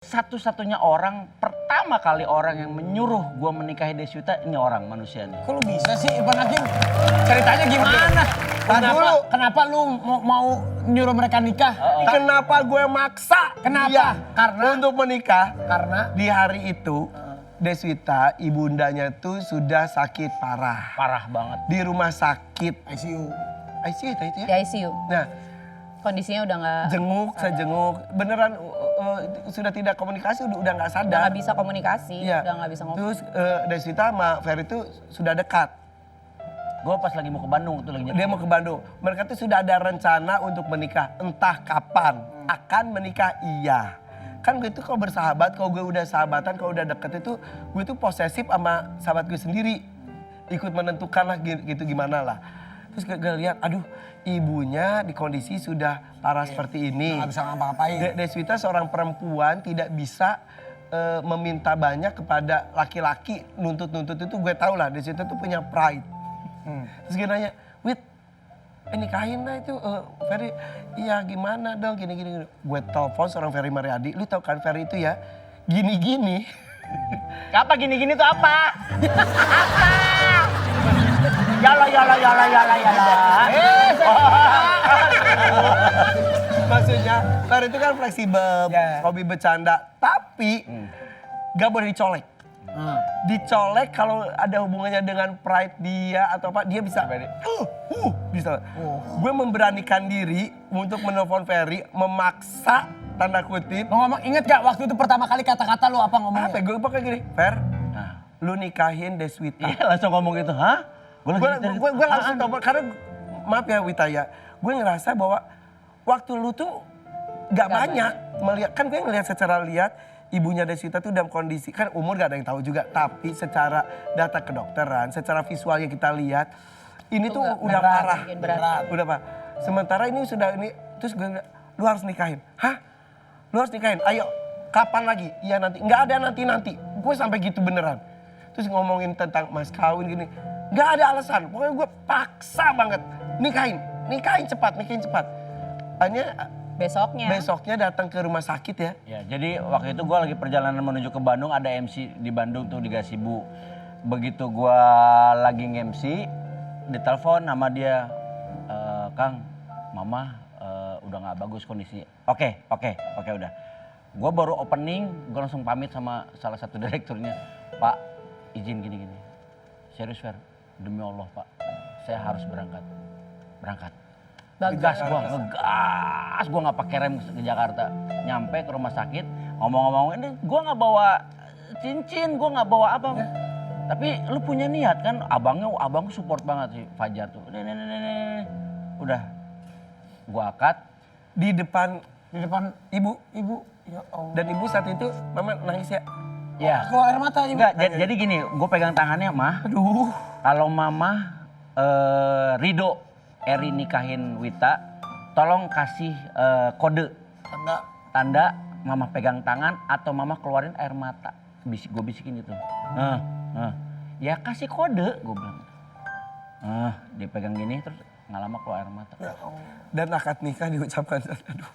Satu-satunya orang, pertama kali orang yang menyuruh gue menikahi Deswita, ini orang manusia nih. Kok lu bisa sih Irfan Hakim? Ceritanya gimana? Kenapa lu mau nyuruh mereka nikah? Kenapa gue maksa Kenapa? dia Karena? untuk menikah? Karena? Di hari itu Deswita ibundanya tuh sudah sakit parah. Parah banget. Di rumah sakit. ICU. ICU itu ya? Di ICU. Nah, Kondisinya udah nggak jenguk, saya jenguk. Beneran sudah tidak komunikasi, udah nggak udah sadar. nggak bisa komunikasi, Iya. udah nggak bisa ngomong. Terus Deswita sama Ferry itu sudah dekat. Gue pas lagi mau ke Bandung tuh lagi Dia mau ke Bandung. Mereka tuh sudah ada rencana untuk menikah. Entah kapan akan menikah, iya. Kan gue tuh kalau bersahabat, kalau gue udah sahabatan, kalau udah deket itu, gue tuh posesif sama sahabat gue sendiri. Ikut menentukan lah gitu gimana lah. Terus gue lihat, aduh ibunya di kondisi sudah parah seperti ini. Nggak bisa ngapa-ngapain. Deswita seorang perempuan tidak bisa meminta banyak kepada laki-laki. Nuntut-nuntut itu gue tau lah, Deswita tuh punya pride. Terus gue nanya, Wit, nikahin lah itu Ferry. Iya gimana dong, gini-gini. Gue telepon seorang Ferry Mariadi, lu tau kan Ferry itu ya gini-gini. Apa gini-gini tuh apa? Apa? Yala. Maksudnya Ferry itu kan fleksibel, Ya. hobi bercanda, tapi gak boleh dicolek. Dicolek kalau ada hubungannya dengan pride dia atau apa, dia bisa bisa. Gue memberanikan diri untuk menelpon Ferry, memaksa tanda kutip. Lu ngomong, inget gak waktu itu pertama kali kata-kata lu apa ngomongnya? Apa gue pakai gini, Fer, Nah, lu nikahin Deswita. iya langsung ngomong gitu, hah? Gue langsung telepon karena maaf ya Wita ya, gue ngerasa bahwa waktu lu tuh gak banyak melihat, kan gue ngelihat secara lihat ibunya Deswita tuh dalam kondisi, kan umur gak ada yang tahu juga, tapi secara data kedokteran, secara visual yang kita lihat, ini tuh udah berat, parah. mungkin berat. Udah parah. Sementara ini sudah ini, terus gue bilang, lu harus nikahin. Hah? Lu harus nikahin, ayo kapan lagi? Iya nanti, nggak ada nanti-nanti. Gue sampai gitu beneran. Terus ngomongin tentang mas kawin gini, nggak ada alasan. Pokoknya gue paksa banget, nikahin cepat. Akhirnya besoknya datang ke rumah sakit ya. Ya, jadi waktu itu gue lagi perjalanan menuju ke Bandung, ada MC di Bandung tuh di Gasibu. Begitu gue lagi nge-MC, ditelepon sama dia, Kang, Mama udah nggak bagus kondisinya. Oke, udah. Gue baru opening, gue langsung pamit sama salah satu direkturnya. Pak, izin gini. Serius Fer, demi Allah Pak, saya harus berangkat. Ngegas gue nggak pakai rem ke Jakarta. Nyampe ke rumah sakit, ngomong-ngomong ini gue nggak bawa cincin, gue nggak bawa apa. Tapi lu punya niat kan, abang support banget sih Fajar tuh. Nih. Udah, gue akad. Di depan ibu. ya Allah. Dan ibu saat itu mama nangis ya. Ya. Keluar air mata ibu. Enggak, jadi gini, gue pegang tangannya mah. Aduh. Kalau mama Rido Eri nikahin Wita, tolong kasih kode tanda mama pegang tangan atau mama keluarin air mata. Gue bisikin gitu. Ya kasih kode, gue bilang. Dia pegang gini terus nggak lama keluar air mata. Dan akad nikah diucapkan, aduh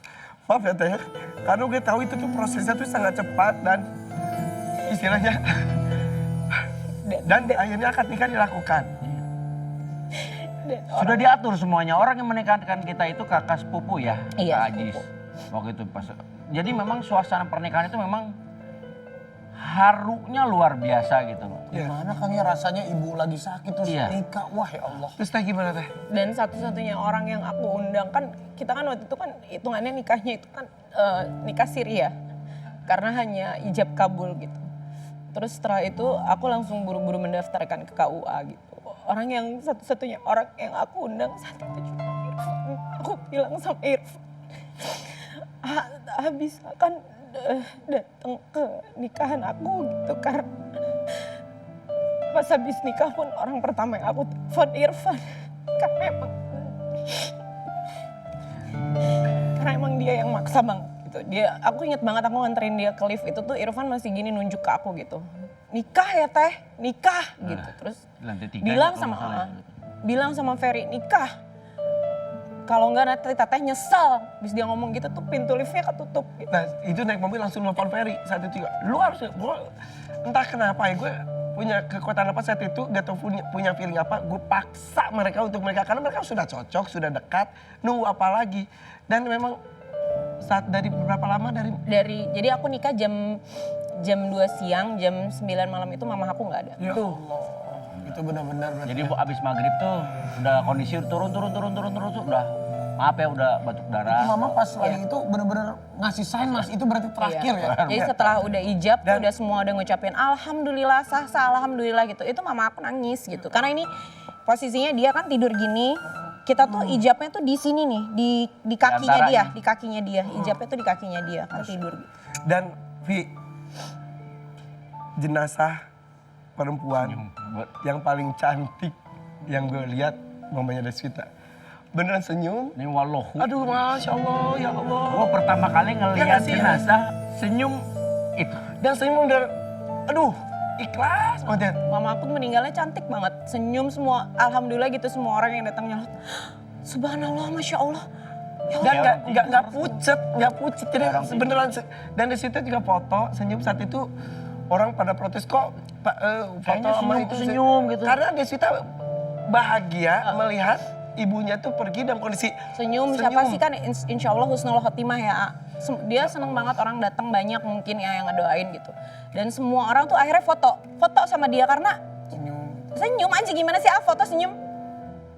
maaf ya Teh, karena gue tahu itu tuh prosesnya tuh sangat cepat dan istilahnya dan akhirnya akad nikah dilakukan. Sudah diatur semuanya, orang yang menikahkan kita itu kakak sepupu ya, Iya, Kak Ajis. Waktu itu pas, jadi memang suasana pernikahan itu memang harunya luar biasa gitu loh. Gimana kan ya rasanya ibu lagi sakit terus Iya. nikah, wah ya Allah. Terus Teh gimana Teh? Dan satu-satunya orang yang aku undang kan, kita kan waktu itu kan hitungannya nikahnya itu kan nikah siri ya. Karena hanya ijab kabul gitu. Terus setelah itu aku langsung buru-buru mendaftarkan ke KUA gitu. Orang yang satu-satunya orang yang aku undang saat itu cuma Irfan. Aku bilang sama Irfan, bisa kan datang ke nikahan aku gitu, karena pas habis nikah pun orang pertama yang aku telepon Irfan. Karena emang dia yang maksa banget gitu. Aku inget banget aku nganterin dia ke lift itu tuh Irfan masih gini nunjuk ke aku gitu. Nikah ya Teh, nikah gitu. Terus Lantai 3 bilang kalau nggak salah ya. bilang sama Ferry nikah. kalau enggak nanti teteh nyesel. Bis dia ngomong gitu tuh pintu liftnya ketutup. Gitu. Nah itu naik mobil langsung nelfon Ferry saat itu juga. Lu harus, gue entah kenapa ya gue punya kekuatan apa saat itu, gak tau punya feeling apa, gue paksa mereka untuk mereka, karena mereka sudah cocok, sudah dekat, nunggu apa lagi. Dan memang saat dari berapa lama Jadi aku nikah jam 2 siang, jam 9 malam itu mama aku nggak ada. Ya Allah, itu benar-benar berarti. Jadi abis maghrib tuh udah kondisi turun udah maaf ya udah batuk darah. Itu mama pas lagi itu benar-benar ngasih sign mas, itu berarti terakhir ya? Jadi setelah udah ijab, udah semua udah ngucapin alhamdulillah sah alhamdulillah gitu. Itu mama aku nangis gitu. Karena ini posisinya dia kan tidur gini. Kita tuh ijabnya tuh di sini nih, di kakinya dia, di kakinya dia. Ijabnya tuh di kakinya dia kan tidur gitu. Dan Vi, jenazah perempuan yang paling cantik yang gue lihat mamanya Deswita. Beneran senyum. Ini walloh. Aduh Masya Allah, ya Allah. Gua pertama kali Ya ngelihat nggak sih? jenazah senyum itu. Dan senyum udah, aduh ikhlas banget ya. Mama aku meninggalnya cantik banget, senyum semua, alhamdulillah gitu semua orang yang datang nyelot. Subhanallah, masya Allah. Ya Allah. Dan nggak pucet. Jadi beneran. Dan di situ juga foto senyum saat itu orang pada protes kok foto Kayaknya sama senyum- itu senyum gitu. Karena Deswita bahagia melihat ibunya tuh pergi dalam kondisi Senyum, siapa sih kan insya Allah husnul khotimah ya. Dia seneng banget orang datang banyak mungkin ya yang ngedoain gitu. Dan semua orang tuh akhirnya foto sama dia karena senyum aja gimana sih foto senyum.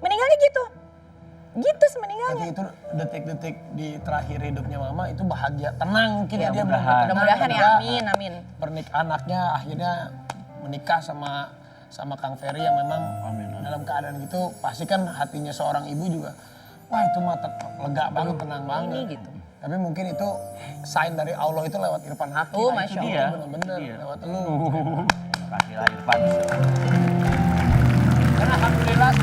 Meninggalnya gitu semeninggalnya. Berarti itu detik-detik di terakhir hidupnya mama itu bahagia, tenang mungkin ya, dia mudah-mudahan. Mudah-mudahan ya, amin. Anaknya akhirnya menikah sama Kang Ferry yang memang dalam keadaan gitu, pasti kan hatinya seorang ibu juga, wah itu mah lega banget, tenang banget. Ini gitu. Tapi mungkin itu sign dari Allah itu lewat Irfan Hakim. Oh, Nah, Masya itu Allah. bener-bener Iya. lewat lu. Kasih lah Irfan.